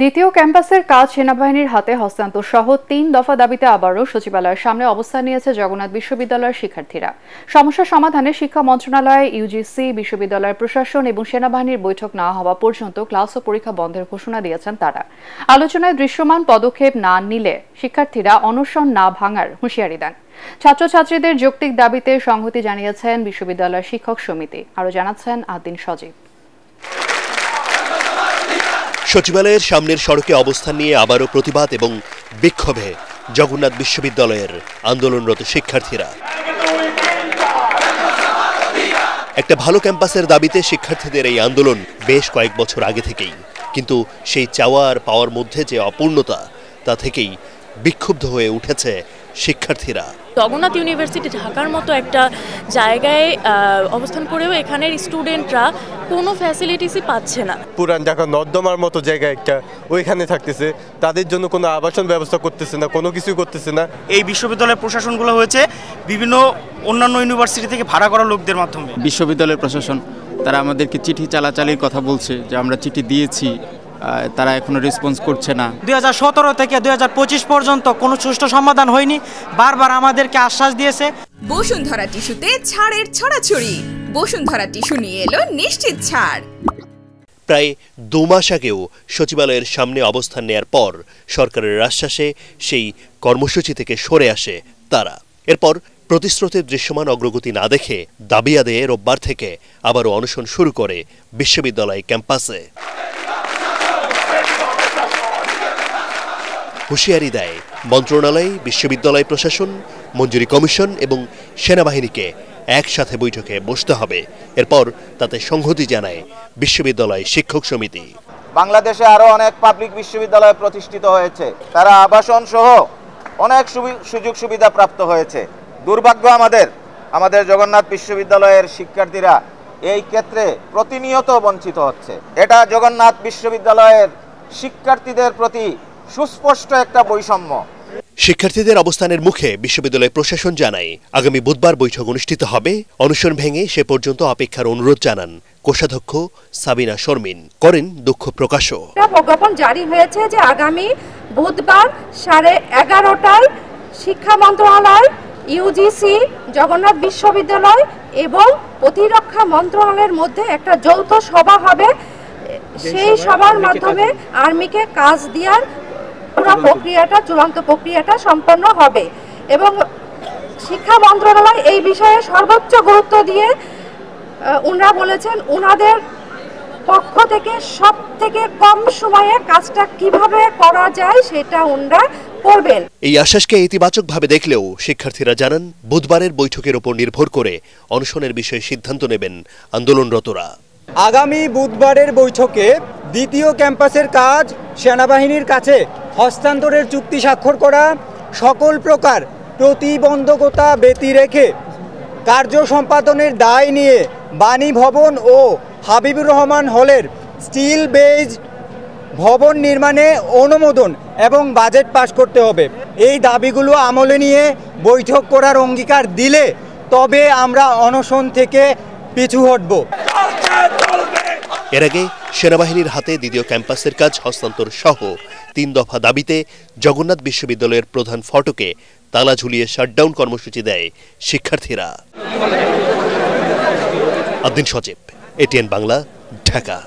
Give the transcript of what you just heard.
দ্বিতীয় ক্যাম্পাসের কাজ সেনাবাহিনীর হাতে হস্তান্তর সহ ৩ দফা দাবিতে আবারও সচিবালয়ের সামনে অবস্থান নিয়েছে জগন্নাথ বিশ্ববিদ্যালয়ের শিক্ষার্থীরা। সমস্যা সমাধানে শিক্ষা মন্ত্রণালয়, ইউজিসি, বিশ্ববিদ্যালয়ের প্রশাসন এবং সেনাবাহিনীর বৈঠক না হওয়া পর্যন্ত ক্লাস ও পরীক্ষা বন্ধের ঘোষণা দিয়েছেন তারা। আলোচনায় দৃশ্যমান পদক্ষেপ না নিলে শিক্ষার্থীরা অনশন না ভাঙার হুঁশিয়ারি দেন। ছাত্রছাত্রীদের যৌক্তিক দাবিতে সংহতি জানিয়েছেন বিশ্ববিদ্যালয়ের শিক্ষক সমিতি। আরও জানাচ্ছেন আদিন সজীব। সচিবালয়ের সামনের সড়কে অবস্থান নিয়ে আবারও প্রতিবাদ এবং বিক্ষোভে জগন্নাথ বিশ্ববিদ্যালয়ের আন্দোলনরত শিক্ষার্থীরা। একটা ভালো ক্যাম্পাসের দাবিতে শিক্ষার্থীদের এই আন্দোলন বেশ কয়েক বছর আগে থেকেই, কিন্তু সেই চাওয়া আর পাওয়ার মধ্যে যে অপূর্ণতা, তা থেকেই বিক্ষুব্ধ হয়ে উঠেছে শিক্ষার্থীরা। জগন্নাথ ইউনিভার্সিটি ঢাকার মতো একটা জায়গায় অবস্থান করেও এখানের স্টুডেন্টরা কোনো ফ্যাসিলিটিসই পাচ্ছে না। পুরান ঢাকা নর্দমার মতো জায়গা একটা, ওইখানে থাকতেছে, তাদের জন্য কোনো আবাসন ব্যবস্থা করতেছে না, কোনো কিছুই করতেছে না। এই বিশ্ববিদ্যালয়ের প্রশাসনগুলো হয়েছে বিভিন্ন অন্যান্য ইউনিভার্সিটি থেকে ভাড়া করা লোকদের মাধ্যমে। বিশ্ববিদ্যালয়ের প্রশাসন তারা আমাদেরকে চিঠি চালাচালির কথা বলছে যে আমরা চিঠি দিয়েছি, তারা এখনো রেসপন্স করছে না। 2017 থেকে 2025 পর্যন্ত কোনো সুষ্ঠু সমাধান হয়নি, বারবার আমাদেরকে আশ্বাস দিয়েছে। বসুন্ধরা টিস্যুতে ছাড়ের ছড়াছড়ি। বসুন্ধরা টিস্যু নিয়ে এলো নিশ্চিত ছাড়। প্রায় 2 মাস আগেও সচিবালয়ের সামনে অবস্থান নেয়ার পর সরকারের আশ্বাসে সেই কর্মসূচি থেকে সরে আসে তারা। এরপর প্রতিশ্রুতির দৃশ্যমান অগ্রগতি না দেখে দাবি আদায়ে রোববার থেকে আবারও অনশন শুরু করে বিশ্ববিদ্যালয় ক্যাম্পাসে। হুঁশিয়ারি দেয় মন্ত্রণালয়, বিশ্ববিদ্যালয় প্রশাসন, মঞ্জুরি কমিশন এবং সেনাবাহিনীকে একসাথে বৈঠকে বসতে হবে। এরপর তাতে সংহতি জানায় বিশ্ববিদ্যালয় শিক্ষক সমিতি। বাংলাদেশে আরো অনেক পাবলিক বিশ্ববিদ্যালয় প্রতিষ্ঠিত হয়েছে, তারা আবাসন সহ অনেক সুযোগ সুবিধা প্রাপ্ত হয়েছে। দুর্ভাগ্য আমাদের জগন্নাথ বিশ্ববিদ্যালয়ের শিক্ষার্থীরা এই ক্ষেত্রে প্রতিনিয়ত বঞ্চিত হচ্ছে। এটা জগন্নাথ বিশ্ববিদ্যালয়ের শিক্ষার্থীদের প্রতি সুস্পষ্ট একটা বৈষম্য। শিক্ষার্থীদের অবস্থানের মুখে বিশ্ববিদ্যালয় প্রশাসন জানায় আগামী বুধবার বৈঠক অনুষ্ঠিত হবে। অনশন ভেঙে সে পর্যন্ত অপেক্ষার অনুরোধ জানান কোষাধ্যক্ষ সাবিনা শর্মিন, করেন দুঃখ প্রকাশও। প্রজ্ঞাপন জারি হয়েছে যে আগামী বুধবার 11:30টায় শিক্ষা মন্ত্রণালয়, ইউজিসি, জগন্নাথ বিশ্ববিদ্যালয় এবং প্রতিরক্ষা মন্ত্রণালয়ের মধ্যে একটা যৌথ সভা হবে। সেই সভার মাধ্যমে আর্মিকে কাজ দেওয়ার চূড়ান্ত প্রক্রিয়াটা সম্পন্ন হবে এবং শিক্ষা মন্ত্রণালয় এই বিষয়ে সর্বোচ্চ গুরুত্ব দিয়ে উনারা বলেছেন উনাদের পক্ষ থেকে সব থেকে কম সময়ে কাজটা কিভাবে করা যায় সেটা উনারা করবেন। এই আশ্বাসকে ইতিবাচকভাবে দেখলেও শিক্ষার্থীরা জানান বুধবারের বৈঠকের উপর নির্ভর করে অনশনের বিষয়ে সিদ্ধান্ত নেবেন আন্দোলনরতরা। আগামী বুধবারের বৈঠকে দ্বিতীয় ক্যাম্পাসের কাজ সেনাবাহিনীর কাছে হস্তান্তরের চুক্তি স্বাক্ষর করা, সকল প্রকার প্রতিবন্ধকতা ব্যতি রেখে কার্য সম্পাদনের দায় নিয়ে বাণী ভবন ও হাবিবুর রহমান হলের স্টিল বেজ ভবন নির্মাণে অনুমোদন এবং বাজেট পাস করতে হবে। এই দাবিগুলো আমলে নিয়ে বৈঠক করার অঙ্গীকার দিলে তবে আমরা অনশন থেকে পিছু হটব। এর আগে সেনাবাহিনীর হাতে দ্বিতীয় ক্যাম্পাসের কাজ হস্তান্তর সহ 3 দফা দাবিতে জগন্নাথ বিশ্ববিদ্যালয়ের প্রধান ফটকে তালা ঝুলিয়ে শাটডাউন কর্মসূচি দেয় শিক্ষার্থীরা। আদিন সজীব, এটিএন বাংলা, ঢাকা।